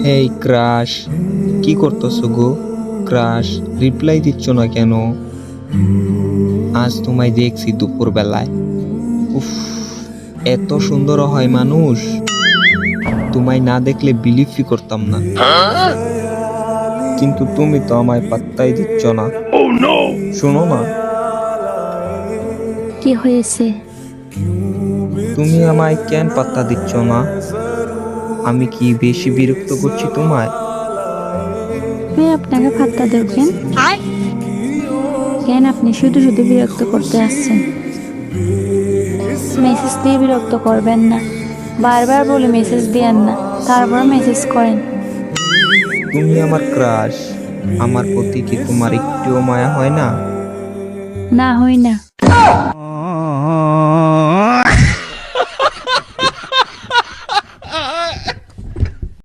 হেই crush, কি করতেছো গো? Crush, reply দিচ্ছ না কেন? আজ তোমায় দেখছি দুপুর বেলায়। উফ, এত সুন্দর হয় মানুষ। তোমায় না দেখলে বিলিভই করতাম না, কিন্তু তুমি তো আমায় পাত্তাই দিচ্ছ না। শোনো না, কি হয়েছে? তুমি আমায় কেন পাত্তা দিচ্ছ না? আমি কি বেশি বিরক্ত করছি তোমায়? আমি আপনাকে পাত্তা দেব কেন? কেন আপনি শুধু শুধু বিরক্ত করতে আসছেন? মেসেজ দিয়ে বিরক্ত করবেন না। বারবার বলে মেসেজ দিয়েন না, তারপর মেসেজ করেন। তুমি আমার ক্রাশ, আমার প্রতি কি তোমার একটুও মায়া হয় না? না হই না।